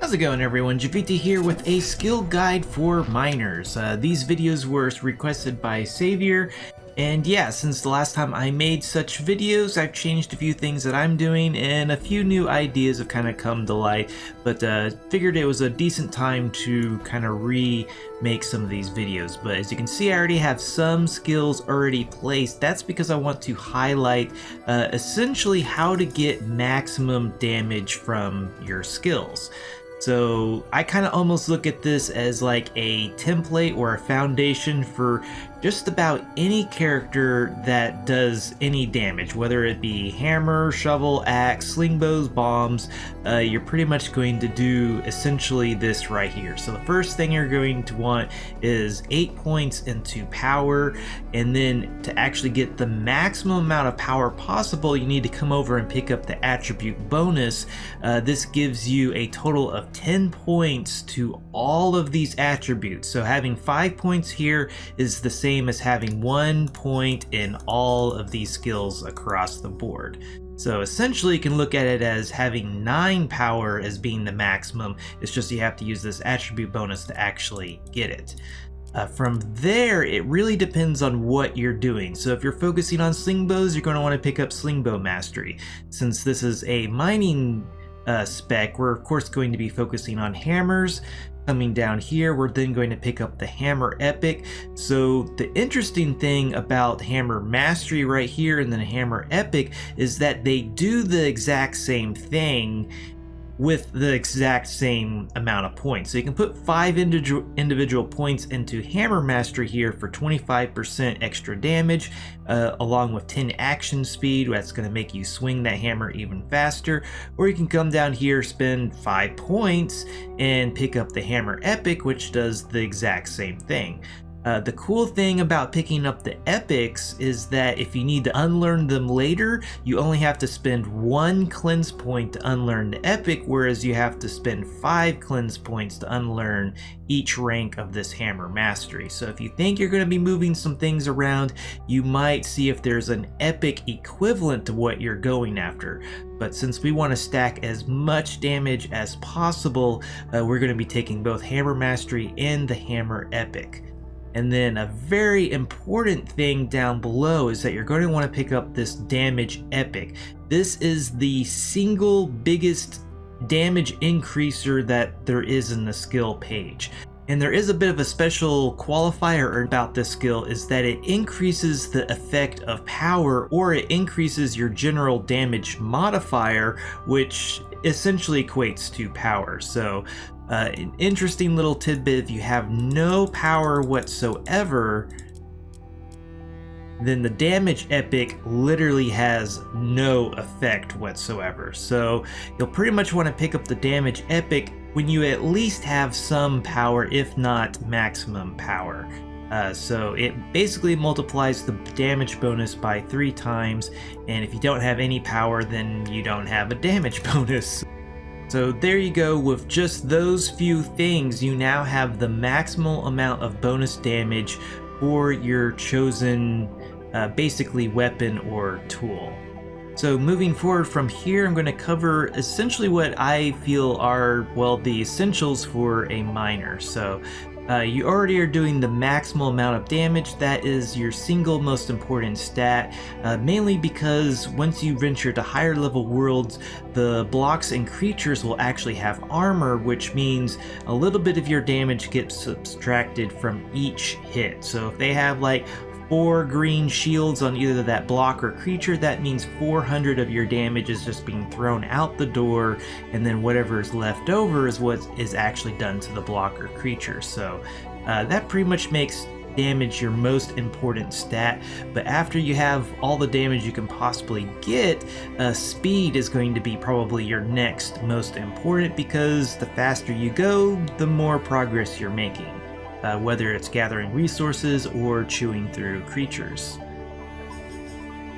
How's it going, everyone? Jiivita here with a skill guide for miners. These videos were requested by Savior, and yeah, since the last time I made such videos, I've changed a few things that I'm doing, and a few new ideas have kind of come to light, but figured it was a decent time to kind of remake some of these videos. But as you can see, I already have some skills already placed. That's because I want to highlight essentially how to get maximum damage from your skills. So I kind of almost look at this as like a template or a foundation for just about any character that does any damage, whether it be hammer, shovel, axe, sling bows, bombs. You're pretty much going to do essentially this right here. So the first thing you're going to want is 8 points into power, and then to actually get the maximum amount of power possible, you need to come over and pick up the attribute bonus. This gives you a total of 10 points to all of these attributes. So having 5 points here is the same as having 1 point in all of these skills across the board. So essentially you can look at it as having 9 power as being the maximum. It's just you have to use this attribute bonus to actually get it. From there, it really depends on what you're doing. So if you're focusing on sling bows, you're going to want to pick up sling bow mastery. Since this is a mining spec, we're of course going to be focusing on hammers. Coming down here, we're then going to pick up the hammer epic. So the interesting thing about hammer mastery right here and then hammer epic is that they do the exact same thing with the exact same amount of points. So you can put 5 individual points into hammer mastery here for 25% extra damage, along with 10 action speed. That's going to make you swing that hammer even faster. Or you can come down here, spend 5 points, and pick up the hammer epic, which does the exact same thing. The cool thing about picking up the epics is that if you need to unlearn them later, you only have to spend 1 cleanse point to unlearn the epic, whereas you have to spend 5 cleanse points to unlearn each rank of this hammer mastery. So if you think you're going to be moving some things around, you might see if there's an epic equivalent to what you're going after. But since we want to stack as much damage as possible, we're going to be taking both hammer mastery and the hammer epic. And then a very important thing down below is that you're going to want to pick up this damage epic. This is the single biggest damage increaser that there is in the skill page. And there is a bit of a special qualifier about this skill, is that it increases the effect of power, or it increases your general damage modifier, which essentially equates to power. So an interesting little tidbit: if you have no power whatsoever, then the damage epic literally has no effect whatsoever. So you'll pretty much want to pick up the damage epic when you at least have some power, if not maximum power. So it basically multiplies the damage bonus by 3 times, and if you don't have any power, then you don't have a damage bonus. So there you go. With just those few things, you now have the maximal amount of bonus damage for your chosen basically weapon or tool. So moving forward from here, I'm going to cover essentially what I feel are, well, the essentials for a miner. So you already are doing the maximal amount of damage. That is your single most important stat, mainly because once you venture to higher level worlds, the blocks and creatures will actually have armor, which means a little bit of your damage gets subtracted from each hit. So if they have like 4 green shields on either that block or creature, that means 400 of your damage is just being thrown out the door, and then whatever is left over is what is actually done to the block or creature. So that pretty much makes damage your most important stat. But after you have all the damage you can possibly get, speed is going to be probably your next most important, because the faster you go, the more progress you're making. Whether it's gathering resources or chewing through creatures.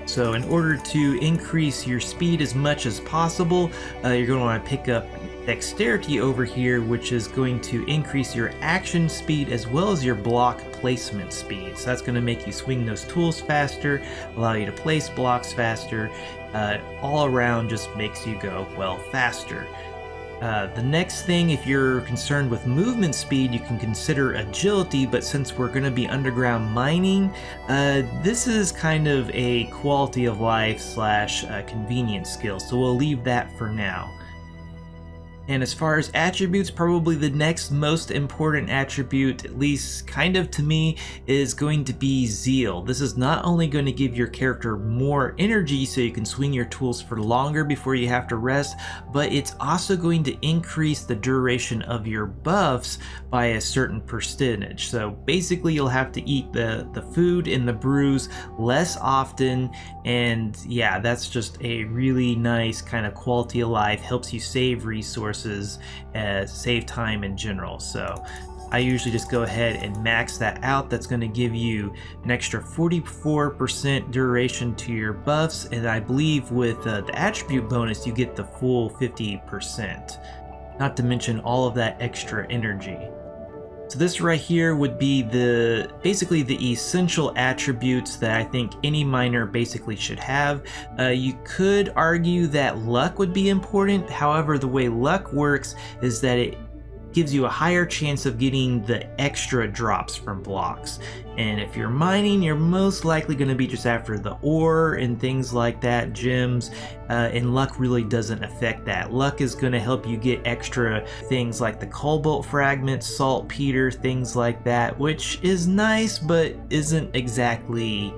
So in order to increase your speed as much as possible, you're going to want to pick up dexterity over here, which is going to increase your action speed as well as your block placement speed. So that's going to make you swing those tools faster, allow you to place blocks faster, all around just makes you go, well, faster. The next thing, if you're concerned with movement speed, you can consider agility, but since we're going to be underground mining, this is kind of a quality of life slash convenience skill, so we'll leave that for now. And as far as attributes, probably the next most important attribute, at least kind of to me, is going to be zeal. This is not only going to give your character more energy so you can swing your tools for longer before you have to rest, but it's also going to increase the duration of your buffs by a certain percentage. So basically you'll have to eat the food and the brews less often, and yeah, that's just a really nice kind of quality of life, helps you save resources, save time in general. So I usually just go ahead and max that out. That's going to give you an extra 44% duration to your buffs, and I believe with the attribute bonus you get the full 50%, not to mention all of that extra energy. So this right here would be basically the essential attributes that I think any miner basically should have. You could argue that luck would be important. However, the way luck works is that it gives you a higher chance of getting the extra drops from blocks. And if you're mining, you're most likely going to be just after the ore and things like that, gems, and luck really doesn't affect that. Luck is going to help you get extra things like the cobalt fragments, saltpeter, things like that, which is nice, but isn't exactly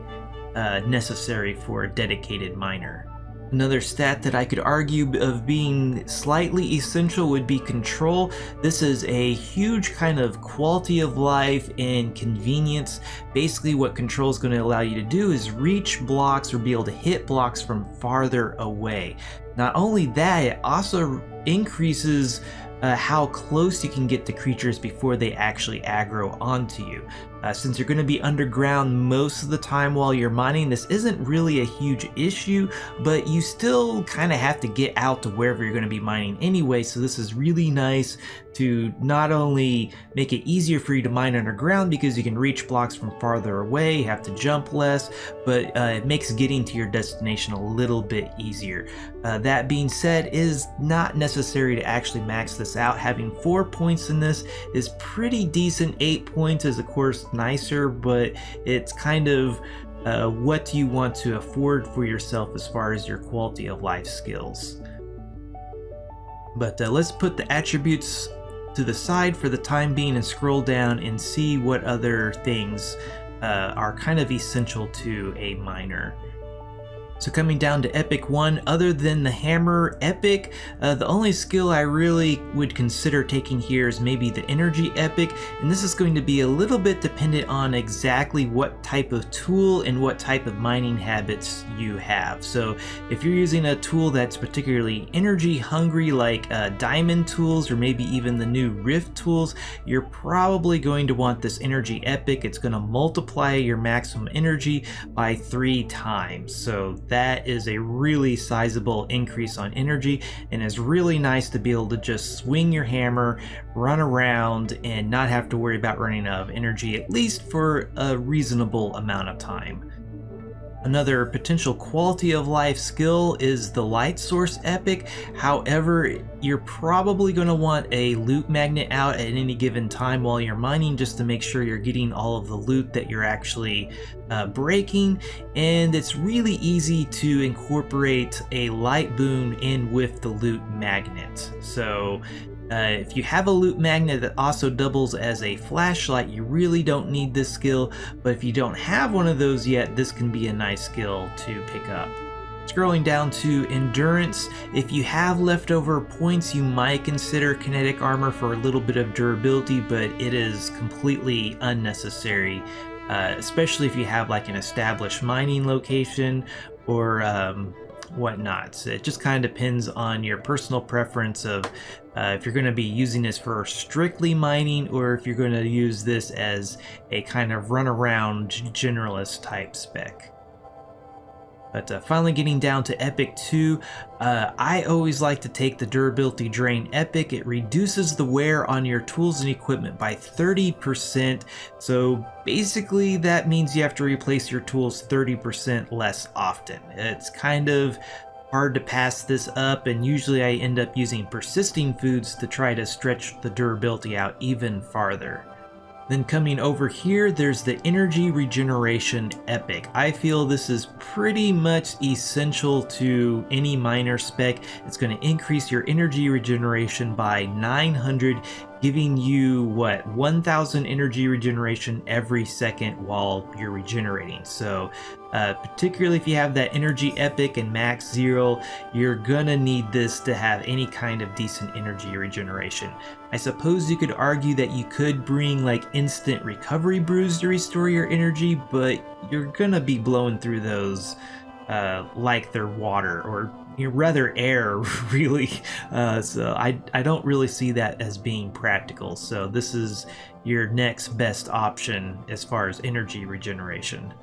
necessary for a dedicated miner. Another stat that I could argue of being slightly essential would be control. This is a huge kind of quality of life and convenience. Basically what control is going to allow you to do is reach blocks or be able to hit blocks from farther away. Not only that, it also increases how close you can get to creatures before they actually aggro onto you. Since you're going to be underground most of the time while you're mining, this isn't really a huge issue, but you still kind of have to get out to wherever you're going to be mining anyway, so this is really nice to not only make it easier for you to mine underground because you can reach blocks from farther away, you have to jump less, but it makes getting to your destination a little bit easier. That being said, it is not necessary to actually max this out. Having 4 points in this is pretty decent. 8 points is of course nicer, but it's kind of what do you want to afford for yourself as far as your quality of life skills. But let's put the attributes to the side for the time being and scroll down and see what other things are kind of essential to a miner. So coming down to Epic 1, other than the hammer epic, the only skill I really would consider taking here is maybe the energy epic, and this is going to be a little bit dependent on exactly what type of tool and what type of mining habits you have. So if you're using a tool that's particularly energy hungry, like diamond tools or maybe even the new rift tools, you're probably going to want this energy epic. It's going to multiply your maximum energy by 3 times. So that is a really sizable increase on energy, and is really nice to be able to just swing your hammer, run around, and not have to worry about running out of energy, at least for a reasonable amount of time. Another potential quality of life skill is the light source epic. However, you're probably going to want a loot magnet out at any given time while you're mining, just to make sure you're getting all of the loot that you're actually breaking. And it's really easy to incorporate a light boon in with the loot magnet. So if you have a loot magnet that also doubles as a flashlight, you really don't need this skill, but if you don't have one of those yet, this can be a nice skill to pick up. Scrolling down to endurance, if you have leftover points, you might consider kinetic armor for a little bit of durability, but it is completely unnecessary, especially if you have like an established mining location or whatnot. So it just kind of depends on your personal preference of if you're going to be using this for strictly mining, or if you're going to use this as a kind of run around generalist type spec. But finally getting down to Epic 2, I always like to take the Durability Drain Epic. It reduces the wear on your tools and equipment by 30%. So basically that means you have to replace your tools 30% less often. It's kind of hard to pass this up, and usually I end up using persisting foods to try to stretch the durability out even farther. Then coming over here, there's the Energy Regeneration Epic. I feel this is pretty much essential to any miner spec. It's going to increase your energy regeneration by 900, giving you, 1,000 energy regeneration every second while you're regenerating. So particularly if you have that energy epic and max 0, you're gonna need this to have any kind of decent energy regeneration. I suppose you could argue that you could bring like instant recovery brews to restore your energy, but you're gonna be blowing through those like they're water, or rather air, really. So I don't really see that as being practical. So this is your next best option as far as energy regeneration.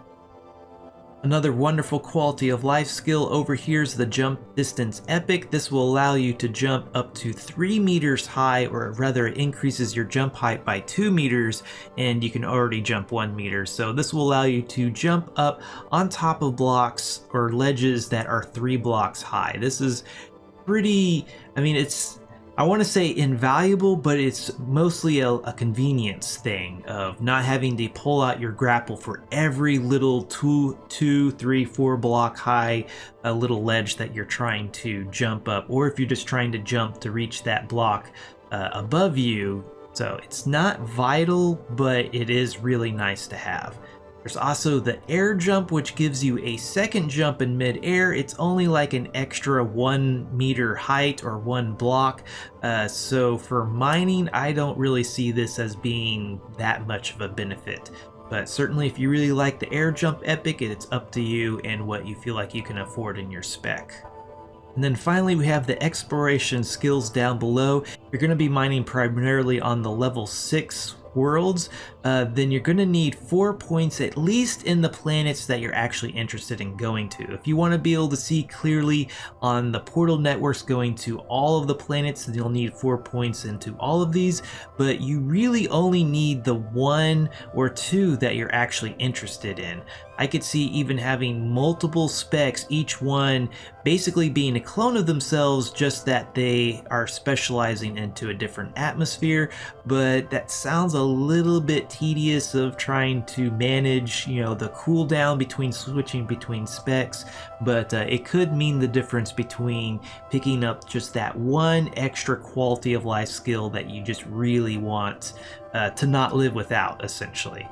Another wonderful quality of life skill over here is the Jump Distance Epic. This will allow you to jump up to 3 meters high, or rather it increases your jump height by 2 meters, and you can already jump 1 meter. So this will allow you to jump up on top of blocks or ledges that are 3 blocks high. This is pretty, I want to say invaluable, but it's mostly a convenience thing of not having to pull out your grapple for every little 2, 3, 4 block high little ledge that you're trying to jump up, or if you're just trying to jump to reach that block above you. So it's not vital, but it is really nice to have. There's also the air jump, which gives you a second jump in mid-air. It's only like an extra 1 meter height or 1 block. So for mining, I don't really see this as being that much of a benefit. But certainly if you really like the air jump epic, it's up to you and what you feel like you can afford in your spec. And then finally we have the exploration skills down below. You're going to be mining primarily on the level 6 worlds, then you're going to need 4 points at least in the planets that you're actually interested in going to. If you want to be able to see clearly on the portal networks going to all of the planets, then you'll need 4 points into all of these, but you really only need the 1 or 2 that you're actually interested in. I could see even having multiple specs, each one basically being a clone of themselves, just that they are specializing into a different atmosphere, but that sounds a little bit tedious of trying to manage, the cooldown between switching between specs, but it could mean the difference between picking up just that one extra quality of life skill that you just really want to not live without, essentially.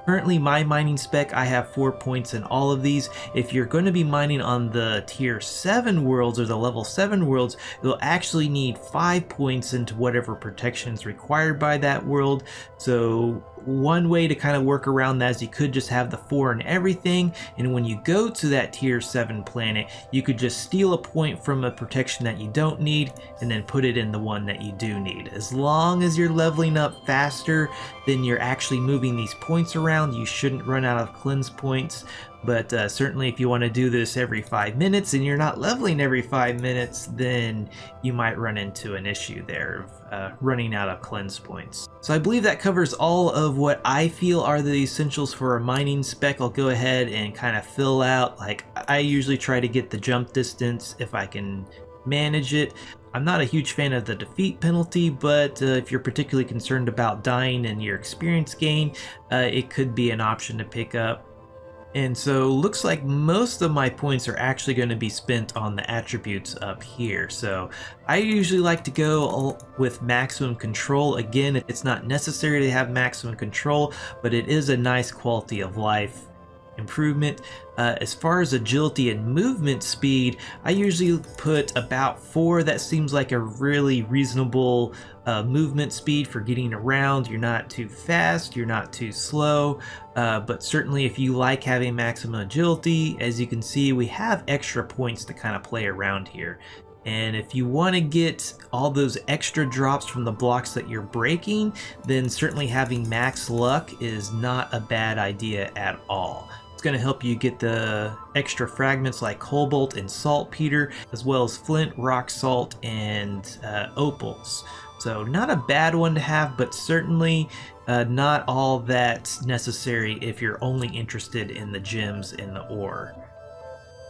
Currently, my mining spec, I have 4 points in all of these. If you're going to be mining on the tier 7 worlds or the level 7 worlds, you'll actually need 5 points into whatever protection is required by that world. So one way to kind of work around that is you could just have the 4 in everything, and when you go to that tier 7 planet, you could just steal a point from a protection that you don't need and then put it in the one that you do need. As long as you're leveling up faster than you're actually moving these points around, you shouldn't run out of cleanse points. But certainly if you want to do this every 5 minutes and you're not leveling every 5 minutes, then you might run into an issue there of running out of cleanse points. So I believe that covers all of what I feel are the essentials for a mining spec. I'll go ahead and kind of fill out, like I usually try to get the jump distance if I can manage it. I'm not a huge fan of the defeat penalty, but if you're particularly concerned about dying and your experience gain, it could be an option to pick up. And so looks like most of my points are actually going to be spent on the attributes up here. So I usually like to go with maximum control. Again, it's not necessary to have maximum control, but it is a nice quality of life improvement. As far as agility and movement speed, I usually put about 4. That seems like a really reasonable movement speed for getting around. You're not too fast, you're not too slow, but certainly if you like having maximum agility, as you can see, we have extra points to kind of play around here. And if you want to get all those extra drops from the blocks that you're breaking, then certainly having max luck is not a bad idea at all. It's going to help you get the extra fragments like cobalt and saltpeter, as well as flint, rock salt, and opals. So not a bad one to have, but certainly not all that necessary if you're only interested in the gems and the ore.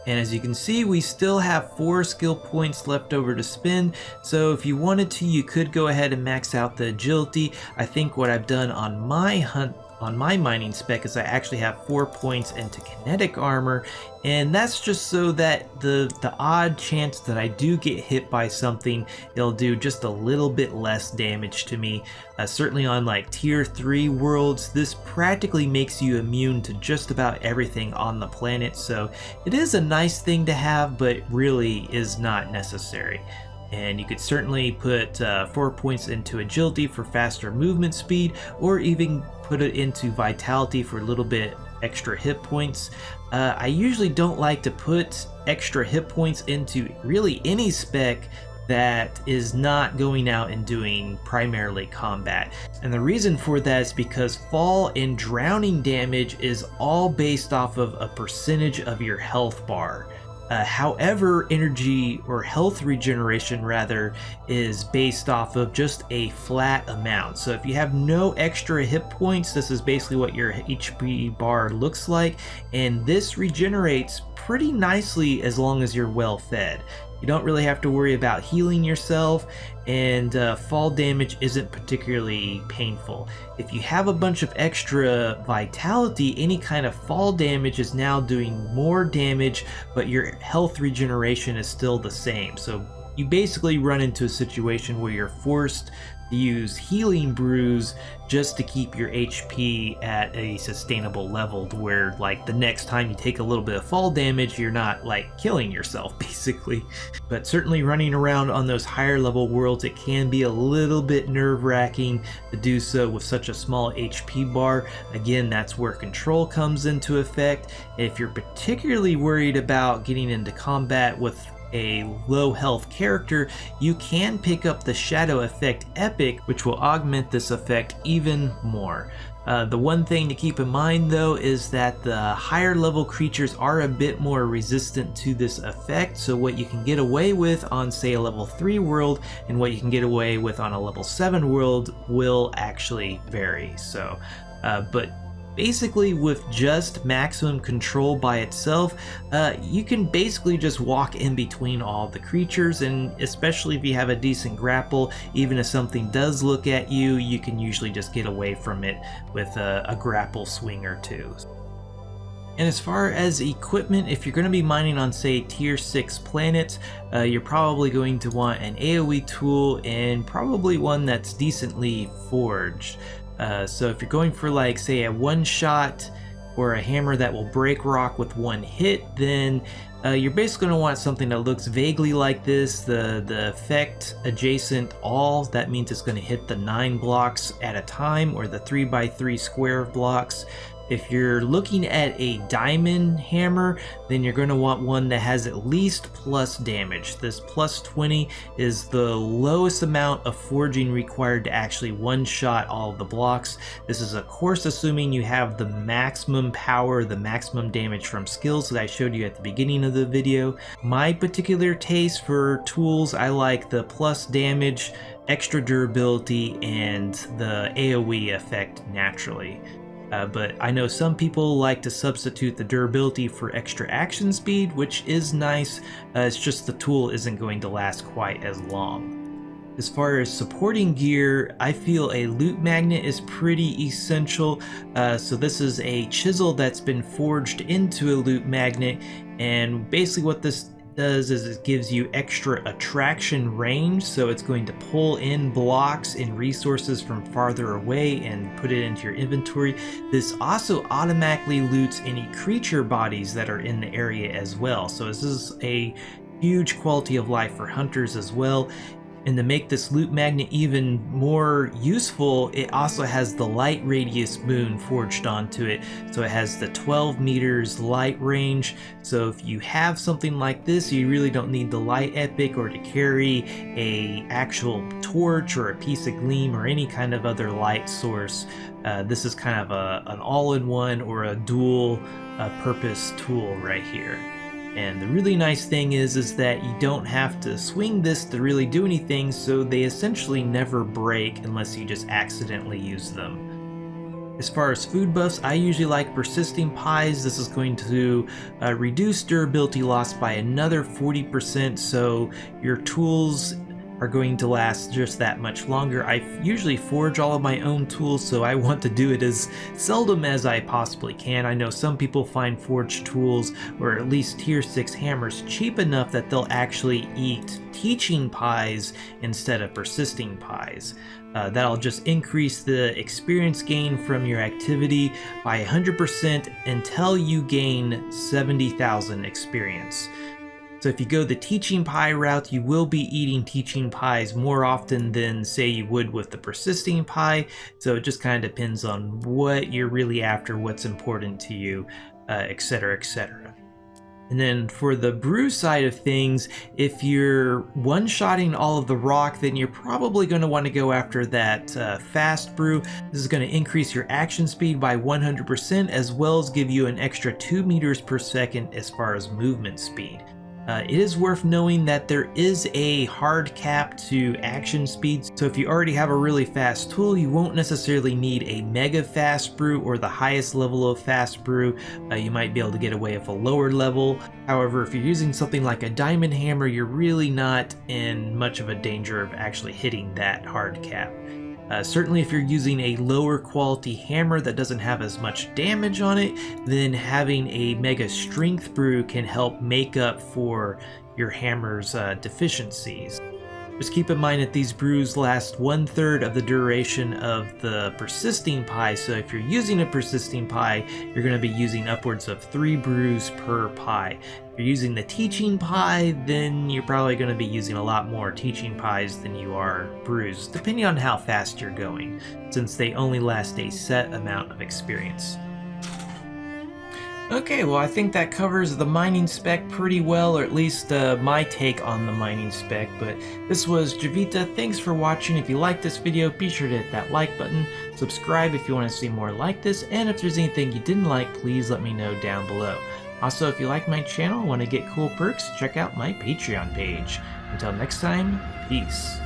And as you can see, we still have 4 skill points left over to spend, so if you wanted to, you could go ahead and max out the agility. I think what I've done on my mining spec is I actually have 4 points into kinetic armor, and that's just so that the odd chance that I do get hit by something, it'll do just a little bit less damage to me. Certainly on like tier 3 worlds, this practically makes you immune to just about everything on the planet, so it is a nice thing to have, but really is not necessary. And you could certainly put 4 points into agility for faster movement speed, or even put it into vitality for a little bit extra hit points. I usually don't like to put extra hit points into really any spec that is not going out and doing primarily combat. And the reason for that is because fall and drowning damage is all based off of a percentage of your health bar. However, energy or health regeneration rather is based off of just a flat amount. So if you have no extra hit points, this is basically what your HP bar looks like, and this regenerates pretty nicely as long as you're well fed. You don't really have to worry about healing yourself, and fall damage isn't particularly painful. If you have a bunch of extra vitality, any kind of fall damage is now doing more damage, but your health regeneration is still the same. So you basically run into a situation where you're forced to use healing brews just to keep your HP at a sustainable level, to where like the next time you take a little bit of fall damage, you're not like killing yourself basically. But certainly running around on those higher level worlds, it can be a little bit nerve-wracking to do so with such a small HP bar. Again, that's where control comes into effect. If you're particularly worried about getting into combat with a low health character, you can pick up the Shadow Effect Epic, which will augment this effect even more. The one thing to keep in mind though is that the higher level creatures are a bit more resistant to this effect, so what you can get away with on say a level 3 world and what you can get away with on a level 7 world will actually vary. So but basically with just maximum control by itself, you can basically just walk in between all the creatures, and especially if you have a decent grapple, even if something does look at you, you can usually just get away from it with a grapple swing or two. And as far as equipment, if you're going to be mining on say tier 6 planets, you're probably going to want an AoE tool, and probably one that's decently forged. So if you're going for like say a one shot or a hammer that will break rock with one hit, then you're basically going to want something that looks vaguely like this. The effect adjacent all, that means it's going to hit the 9 blocks at a time, or the 3x3 square of blocks. If you're looking at a diamond hammer, then you're going to want one that has at least plus damage. This plus 20 is the lowest amount of forging required to actually one-shot all of the blocks. This is of course assuming you have the maximum power, the maximum damage from skills that I showed you at the beginning of the video. My particular taste for tools, I like the plus damage, extra durability, and the AoE effect naturally. But I know some people like to substitute the durability for extra action speed, which is nice. It's just the tool isn't going to last quite as long. As far as supporting gear, I feel a loot magnet is pretty essential. So this is a chisel that's been forged into a loot magnet, and basically what this does is it gives you extra attraction range, so it's going to pull in blocks and resources from farther away and put it into your inventory. This also automatically loots any creature bodies that are in the area as well, so this is a huge quality of life for hunters as well. And to make this loot magnet even more useful, it also has the light radius moon forged onto it. So it has the 12 meters light range. So if you have something like this, you really don't need the light epic or to carry a actual torch or a piece of gleam or any kind of other light source. This is kind of an all-in-one or a dual purpose tool right here. And the really nice thing is that you don't have to swing this to really do anything, so they essentially never break unless you just accidentally use them. As far as food buffs, I usually like persisting pies. This is going to reduce durability loss by another 40%, so your tools are going to last just that much longer. I usually forge all of my own tools, so I want to do it as seldom as I possibly can. I know some people find forged tools, or at least tier 6 hammers, cheap enough that they'll actually eat teaching pies instead of persisting pies. That'll just increase the experience gain from your activity by 100% until you gain 70,000 experience. So if you go the teaching pie route, you will be eating teaching pies more often than, say, you would with the persisting pie. So it just kind of depends on what you're really after, what's important to you, etc., etc. And then for the brew side of things, if you're one-shotting all of the rock, then you're probably going to want to go after that fast brew. This is going to increase your action speed by 100%, as well as give you an extra 2 meters per second as far as movement speed. It is worth knowing that there is a hard cap to action speeds, so if you already have a really fast tool, you won't necessarily need a mega fast brew or the highest level of fast brew. You might be able to get away with a lower level. However, if you're using something like a diamond hammer, you're really not in much of a danger of actually hitting that hard cap. Certainly if you're using a lower quality hammer that doesn't have as much damage on it, then having a mega strength brew can help make up for your hammer's deficiencies. Just keep in mind that these brews last 1/3 of the duration of the persisting pie, so if you're using a persisting pie, you're going to be using upwards of 3 brews per pie. If you're using the teaching pie, then you're probably going to be using a lot more teaching pies than you are brews, depending on how fast you're going, since they only last a set amount of experience. Okay, well I think that covers the mining spec pretty well, or at least my take on the mining spec, but this was Jiivita. Thanks for watching. If you liked this video, be sure to hit that like button, subscribe if you want to see more like this, and if there's anything you didn't like, please let me know down below. Also, if you like my channel and want to get cool perks, check out my Patreon page. Until next time, peace.